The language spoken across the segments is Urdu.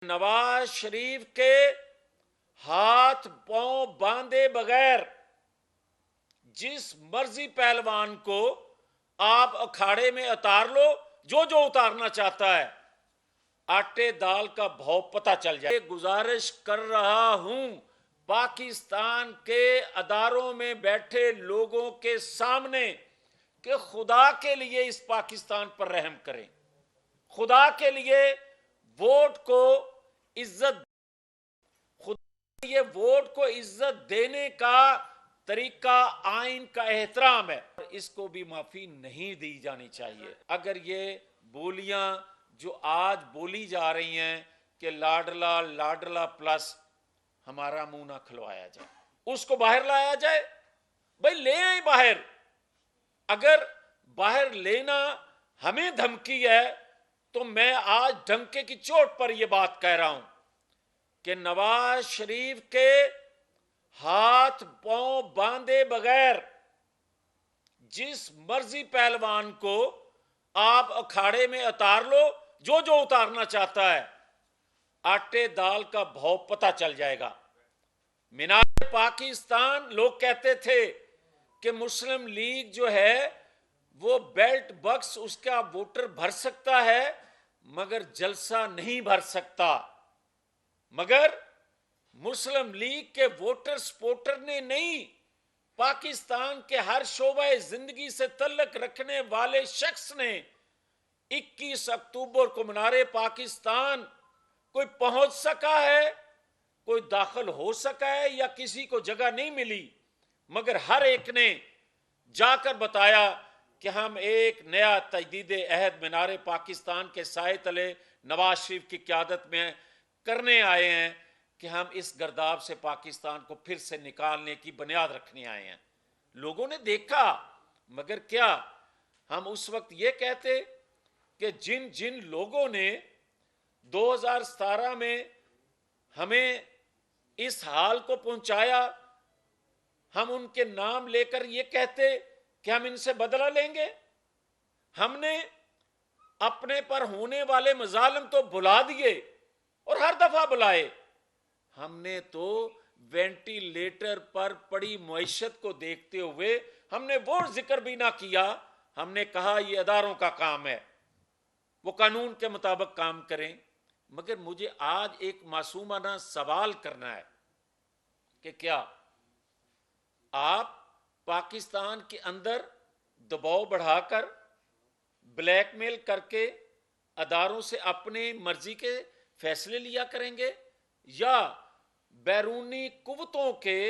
نواز شریف کے ہاتھ پاؤں باندھے بغیر جس مرضی پہلوان کو آپ اکھاڑے میں اتار لو، جو اتارنا چاہتا ہے، آٹے دال کا بھاؤ پتہ چل جائے۔ گزارش کر رہا ہوں پاکستان کے اداروں میں بیٹھے لوگوں کے سامنے کہ خدا کے لیے اس پاکستان پر رحم کریں، خدا کے لیے ووٹ کو عزت، خدا کے لیے ووٹ کو عزت دینے کا طریقہ آئین کا احترام ہے، اس کو بھی معافی نہیں دی جانی چاہیے۔ اگر یہ بولیاں جو آج بولی جا رہی ہیں کہ لاڈلا لاڈلا پلس، ہمارا منہ نہ کھلوایا جائے، اس کو باہر لایا جائے، بھائی لے آئیں باہر۔ اگر باہر لینا ہمیں دھمکی ہے تو میں آج ڈنکے کی چوٹ پر یہ بات کہہ رہا ہوں کہ نواز شریف کے ہاتھ پاؤں باندھے بغیر جس مرضی پہلوان کو آپ اکھاڑے میں اتار لو، جو اتارنا چاہتا ہے، آٹے دال کا بھاؤ پتہ چل جائے گا۔ مینار پاکستان لوگ کہتے تھے کہ مسلم لیگ جو ہے وہ بیلٹ بکس اس کا ووٹر بھر سکتا ہے مگر جلسہ نہیں بھر سکتا، مگر مسلم لیگ کے ووٹر سپورٹر نے نہیں، پاکستان کے ہر شعبہ زندگی سے تعلق رکھنے والے شخص نے 21 اکتوبر کو مینار پاکستان کوئی پہنچ سکا ہے، کوئی داخل ہو سکا ہے یا کسی کو جگہ نہیں ملی، مگر ہر ایک نے جا کر بتایا کہ ہم ایک نیا تجدید عہد مینار پاکستان کے سائے تلے نواز شریف کی قیادت میں کرنے آئے ہیں کہ ہم اس گرداب سے پاکستان کو پھر سے نکالنے کی بنیاد رکھنے آئے ہیں۔ لوگوں نے دیکھا، مگر کیا ہم اس وقت یہ کہتے کہ جن لوگوں نے 2017 میں ہمیں اس حال کو پہنچایا، ہم ان کے نام لے کر یہ کہتے کہ ہم ان سے بدلہ لیں گے؟ ہم نے اپنے پر ہونے والے مظالم تو بھلا دیے اور ہر دفعہ بلائے، ہم نے تو وینٹیلیٹر پر پڑی معیشت کو دیکھتے ہوئے ہم نے وہ ذکر بھی نہ کیا، ہم نے کہا یہ اداروں کا کام ہے، وہ قانون کے مطابق کام کریں۔ مگر مجھے آج ایک معصومانہ سوال کرنا ہے کہ کیا آپ پاکستان کے اندر دباؤ بڑھا کر، بلیک میل کر کے اداروں سے اپنی مرضی کے فیصلے لیا کریں گے، یا بیرونی قوتوں کے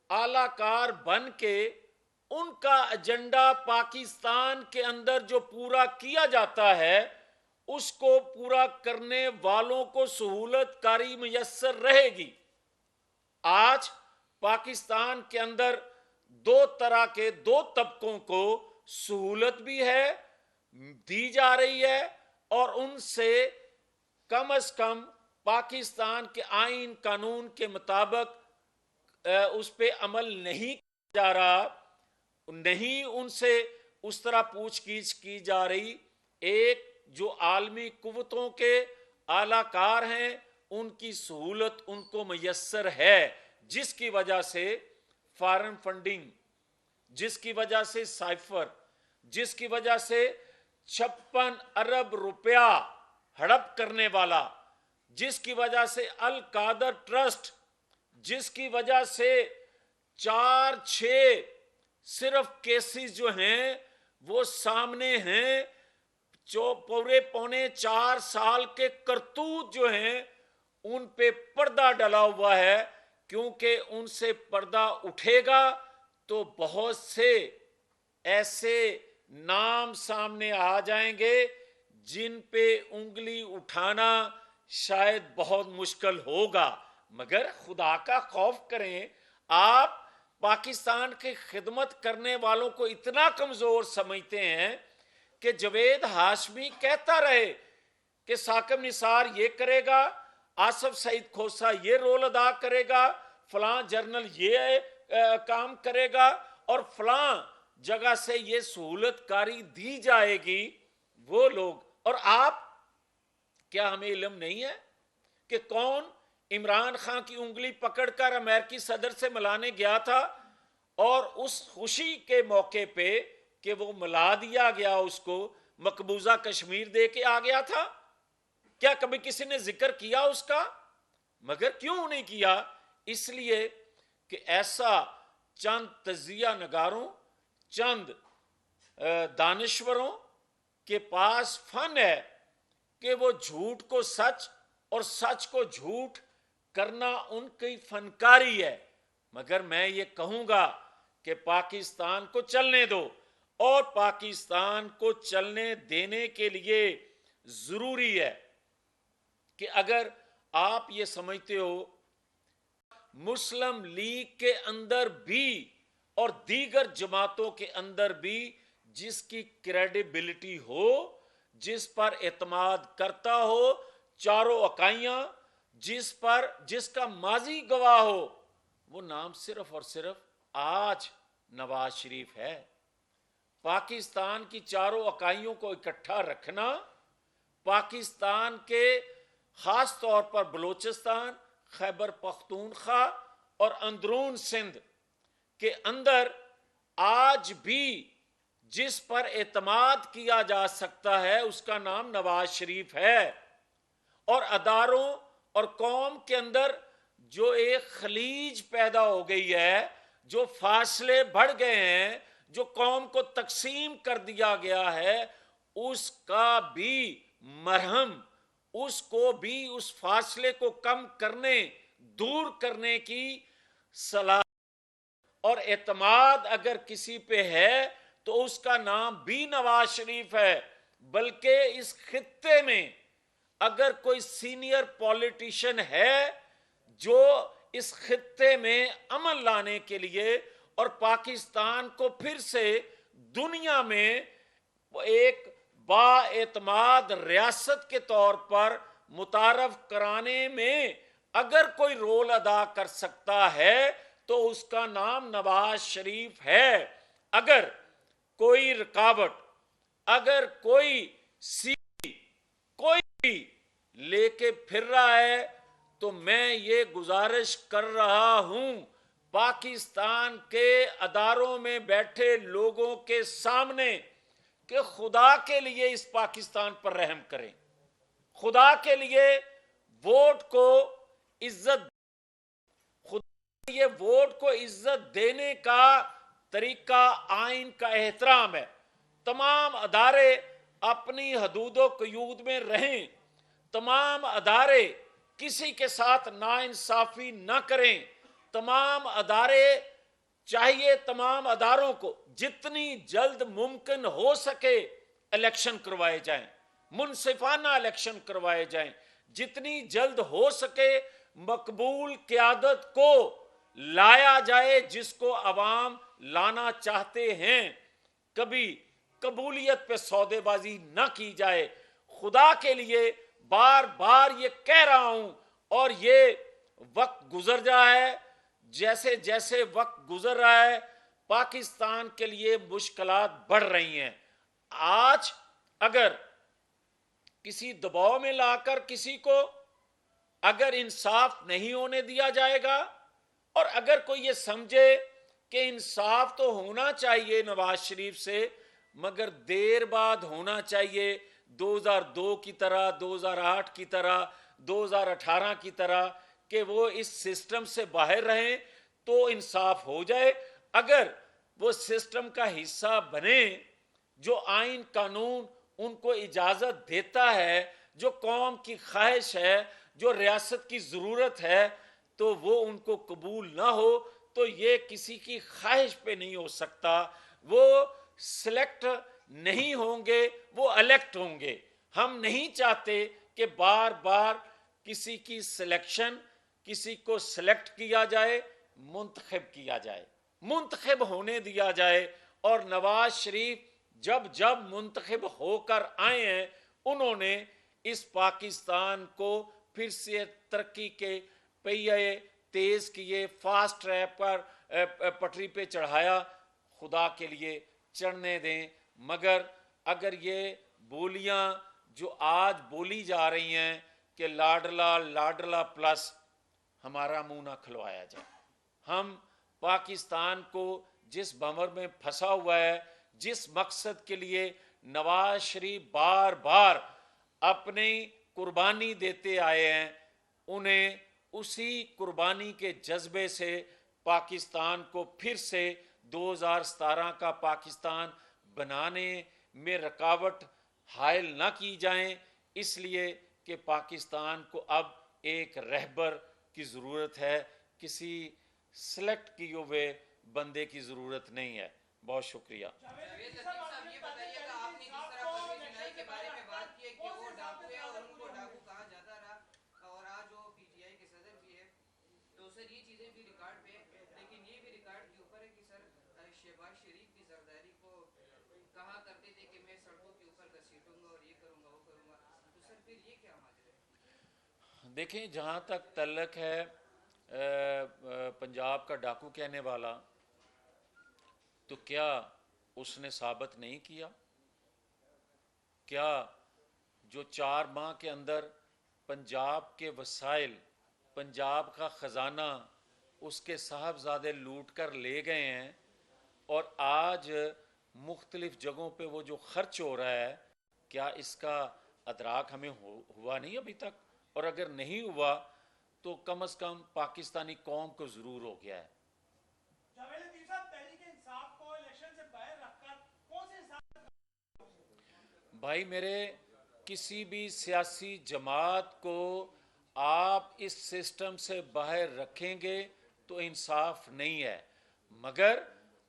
اعلی کار بن کے ان کا ایجنڈا پاکستان کے اندر جو پورا کیا جاتا ہے اس کو پورا کرنے والوں کو سہولت کاری میسر رہے گی؟ آج پاکستان کے اندر دو طرح کے دو طبقوں کو سہولت بھی ہے، دی جا رہی ہے، اور ان سے کم از کم پاکستان کے آئین قانون کے مطابق اس پہ عمل نہیں کیا جا رہا، نہیں ان سے اس طرح پوچھ گچھ کی جا رہی۔ ایک جو عالمی قوتوں کے اعلی کار ہیں ان کی سہولت ان کو میسر ہے، جس کی وجہ سے فارن فنڈنگ، جس کی وجہ سے سائفر، جس کی وجہ سے 56 ارب روپیہ ہڑپ کرنے والا، جس کی وجہ سے القادر ٹرسٹ، جس کی وجہ سے 4-6 صرف کیسز جو ہیں وہ سامنے ہیں، جو پورے پونے 4 سال کے کرتوت جو ہیں ان پہ پردہ ڈلا ہوا ہے، کیونکہ ان سے پردہ اٹھے گا تو بہت سے ایسے نام سامنے آ جائیں گے جن پہ انگلی اٹھانا شاید بہت مشکل ہوگا۔ مگر خدا کا خوف کریں، آپ پاکستان کی خدمت کرنے والوں کو اتنا کمزور سمجھتے ہیں کہ جوید ہاشمی کہتا رہے کہ ثاقب نثار یہ کرے گا، آصف سعید کھوسہ یہ رول ادا کرے گا، فلاں جرنل یہ کام کرے گا، اور فلاں جگہ سے یہ سہولت کاری دی جائے گی، وہ لوگ۔ اور آپ، کیا ہمیں علم نہیں ہے کہ کون عمران خان کی انگلی پکڑ کر امریکی صدر سے ملانے گیا تھا اور اس خوشی کے موقع پہ کہ وہ ملا دیا گیا اس کو مقبوضہ کشمیر دے کے آ گیا تھا؟ کیا کبھی کسی نے ذکر کیا اس کا؟ مگر کیوں نہیں کیا؟ اس لیے کہ ایسا چند تجزیہ نگاروں، چند دانشوروں کے پاس فن ہے کہ وہ جھوٹ کو سچ اور سچ کو جھوٹ کرنا ان کی فنکاری ہے۔ مگر میں یہ کہوں گا کہ پاکستان کو چلنے دو، اور پاکستان کو چلنے دینے کے لیے ضروری ہے کہ اگر آپ یہ سمجھتے ہو مسلم لیگ کے اندر بھی اور دیگر جماعتوں کے اندر بھی جس کی کریڈیبلٹی ہو، جس پر اعتماد کرتا ہو چاروں اکائیاں، جس کا ماضی گواہ ہو، وہ نام صرف اور صرف آج نواز شریف ہے۔ پاکستان کی چاروں اکائیوں کو اکٹھا رکھنا، پاکستان کے خاص طور پر بلوچستان، خیبر پختونخوا اور اندرون سندھ کے اندر آج بھی جس پر اعتماد کیا جا سکتا ہے اس کا نام نواز شریف ہے۔ اور اداروں اور قوم کے اندر جو ایک خلیج پیدا ہو گئی ہے، جو فاصلے بڑھ گئے ہیں، جو قوم کو تقسیم کر دیا گیا ہے، اس کا بھی مرہم، اس کو بھی اس فاصلے کو کم کرنے، دور کرنے کی صلاحیت اور اعتماد اگر کسی پہ ہے تو اس کا نام بھی نواز شریف ہے۔ بلکہ اس خطے میں اگر کوئی سینئر پولیٹیشن ہے جو اس خطے میں امن لانے کے لیے اور پاکستان کو پھر سے دنیا میں ایک با اعتماد ریاست کے طور پر متعارف کرانے میں اگر کوئی رول ادا کر سکتا ہے تو اس کا نام نواز شریف ہے۔ اگر کوئی رکاوٹ، اگر کوئی کوئی بھی لے کے پھر رہا ہے تو میں یہ گزارش کر رہا ہوں پاکستان کے اداروں میں بیٹھے لوگوں کے سامنے کہ خدا کے لیے اس پاکستان پر رحم کریں، خدا کے لیے ووٹ کو عزت، خدا کے لیے ووٹ کو عزت دینے کا طریقہ آئین کا احترام ہے۔ تمام ادارے اپنی حدود و قیود میں رہیں، تمام ادارے کسی کے ساتھ ناانصافی نہ کریں، تمام ادارے چاہیے تمام اداروں کو جتنی جلد ممکن ہو سکے الیکشن کروائے جائیں، منصفانہ الیکشن کروائے جائیں، جتنی جلد ہو سکے مقبول قیادت کو لایا جائے جس کو عوام لانا چاہتے ہیں۔ کبھی قبولیت پہ سودے بازی نہ کی جائے۔ خدا کے لیے بار بار یہ کہہ رہا ہوں، اور یہ وقت گزر رہا ہے، جیسے جیسے وقت گزر رہا ہے پاکستان کے لیے مشکلات بڑھ رہی ہیں۔ آج اگر کسی دباؤ میں لا کر کسی کو اگر انصاف نہیں ہونے دیا جائے گا، اور اگر کوئی یہ سمجھے کہ انصاف تو ہونا چاہیے نواز شریف سے مگر دیر بعد ہونا چاہیے، 2002 کی طرح، 2008 کی طرح، 2018 کی طرح، کہ وہ اس سسٹم سے باہر رہیں تو انصاف ہو جائے۔ اگر وہ سسٹم کا حصہ بنے، جو آئین قانون ان کو اجازت دیتا ہے، جو قوم کی خواہش ہے، جو ریاست کی ضرورت ہے، تو وہ ان کو قبول نہ ہو تو یہ کسی کی خواہش پہ نہیں ہو سکتا۔ وہ سلیکٹ نہیں ہوں گے، وہ الیکٹ ہوں گے۔ ہم نہیں چاہتے کہ بار بار کسی کی سلیکشن، کسی کو سلیکٹ کیا جائے، منتخب کیا جائے، منتخب ہونے دیا جائے۔ اور نواز شریف جب منتخب ہو کر آئے ہیں انہوں نے اس پاکستان کو پھر سے ترقی کے پہیے تیز کیے، فاسٹ ٹریک پر پٹری پہ چڑھایا۔ خدا کے لیے چڑھنے دیں۔ مگر اگر یہ بولیاں جو آج بولی جا رہی ہیں کہ لاڈلا لاڈلا پلس ہمارا منہ نہ کھلوایا جائے. ہم پاکستان کو جس بھنور میں پھنسا ہوا ہے، جس مقصد کے لیے نواز شریف بار بار اپنی قربانی دیتے آئے ہیں، انہیں اسی قربانی کے جذبے سے پاکستان کو پھر سے 2017 کا پاکستان بنانے میں رکاوٹ حائل نہ کی جائیں. اس لیے کہ پاکستان کو اب ایک رہبر کی ضرورت ہے، کسی سلیکٹ کیے ہوئے بندے کی ضرورت نہیں ہے. بہت شکریہ. جاوید لطیف صاحب یہ بتائیے کہ آپ نے جس طرح پرویز الہی کے بارے میں بات کی ہے کہ وہ ڈاکو ہے اور ان کو ڈاکو کہا جاتا رہا، اور آج وہ پی ٹی آئی کے صدر بھی ہے، تو سر یہ چیزیں بھی ریکارڈ پہ، لیکن یہ بھی ریکارڈ کے اوپر ہے کہ سر شہباز شریف کی زرداری کو کہا کرتے تھے کہ میں سڑکوں کے اوپر گھسیٹوں گا اور یہ کروں گا وہ کروں گا، تو سر پھر یہ کیا ماجرا ہے؟ دیکھیں، جہاں تک تعلق ہے پنجاب کا ڈاکو کہنے والا، تو کیا اس نے ثابت نہیں کیا؟ کیا جو 4 ماہ کے اندر پنجاب کے وسائل، پنجاب کا خزانہ اس کے صاحبزادے لوٹ کر لے گئے ہیں، اور آج مختلف جگہوں پہ وہ جو خرچ ہو رہا ہے، کیا اس کا ادراک ہمیں ہوا نہیں ابھی تک؟ اور اگر نہیں ہوا تو کم از کم پاکستانی قوم کو ضرور ہو گیا ہے. جاوید لطیف صاحب، تحریک انصاف کو الیکشن سے باہر رکھ کر کون سے بھائی میرے، کسی بھی سیاسی جماعت کو آپ اس سسٹم سے باہر رکھیں گے تو انصاف نہیں ہے، مگر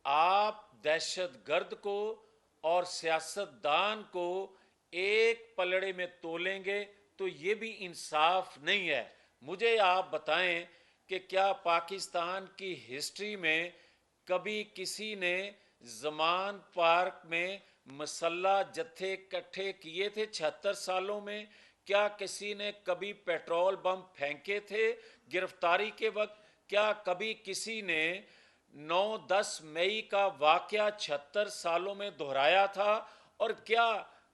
آپ دہشت گرد کو اور سیاست دان کو ایک پلڑے میں تولیں گے تو یہ بھی انصاف نہیں ہے. مجھے آپ بتائیں کہ کیا پاکستان کی ہسٹری میں کبھی کسی نے زمان پارک میں مسلح جتھے اکٹھے کیے تھے 76 سالوں میں؟ کیا کسی نے کبھی پیٹرول بم پھینکے تھے گرفتاری کے وقت؟ کیا کبھی کسی نے 9-10 مئی کا واقعہ 76 سالوں میں دہرایا تھا؟ اور کیا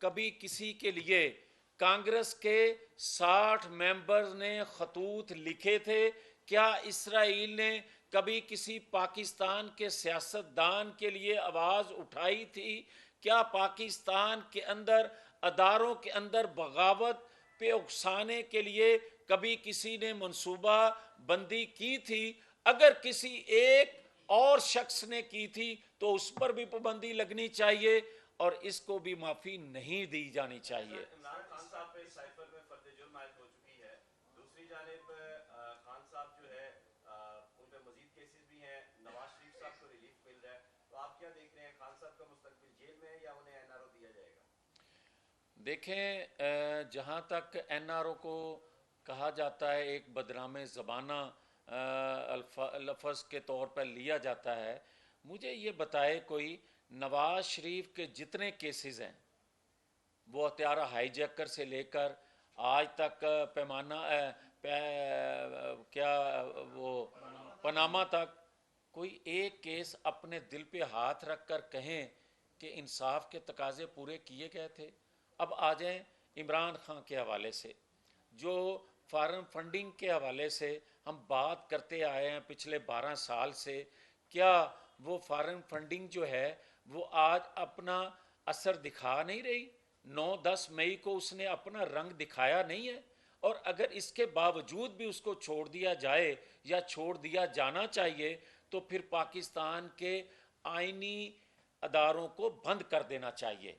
کبھی کسی کے لیے کانگریس کے 60 ممبرز نے خطوط لکھے تھے؟ کیا اسرائیل نے کبھی کسی پاکستان کے سیاستدان کے لیے آواز اٹھائی تھی؟ کیا پاکستان کے اندر اداروں کے اندر بغاوت پہ اکسانے کے لیے کبھی کسی نے منصوبہ بندی کی تھی؟ اگر کسی ایک اور شخص نے کی تھی تو اس پر بھی پابندی لگنی چاہیے اور اس کو بھی معافی نہیں دی جانی چاہیے. عمران خان صاحب پہ سائفر میں فرد جرم عائد ہو چکی ہے، دوسری جانب خان صاحب جو ہے ان پہ مزید کیسز بھی ہیں، نواز شریف صاحب کو ریلیف مل رہا ہے، تو آپ کیا دیکھ رہے ہیں، خان صاحب کا مستقبل جیل میں ہے یا انہیں این آر او دیا جائے گا؟ دیکھیں، جہاں تک این آر او کو کہا جاتا ہے، ایک بدنام زبانہ لفظ کے طور پر لیا جاتا ہے، مجھے یہ بتائے کوئی نواز شریف کے جتنے کیسز ہیں، وہ ہتھیارہ ہائی جیکر سے لے کر آج تک کیا وہ پاناما تک، کوئی ایک کیس اپنے دل پہ ہاتھ رکھ کر کہیں کہ انصاف کے تقاضے پورے کیے گئے تھے؟ اب آ جائیں عمران خان کے حوالے سے، جو فارن فنڈنگ کے حوالے سے ہم بات کرتے آئے ہیں پچھلے 12 سال سے، کیا وہ فارن فنڈنگ جو ہے وہ آج اپنا اثر دکھا نہیں رہی؟ 9-10 مئی کو اس نے اپنا رنگ دکھایا نہیں ہے، اور اگر اس کے باوجود بھی اس کو چھوڑ دیا جائے یا چھوڑ دیا جانا چاہیے تو پھر پاکستان کے آئینی اداروں کو بند کر دینا چاہیے.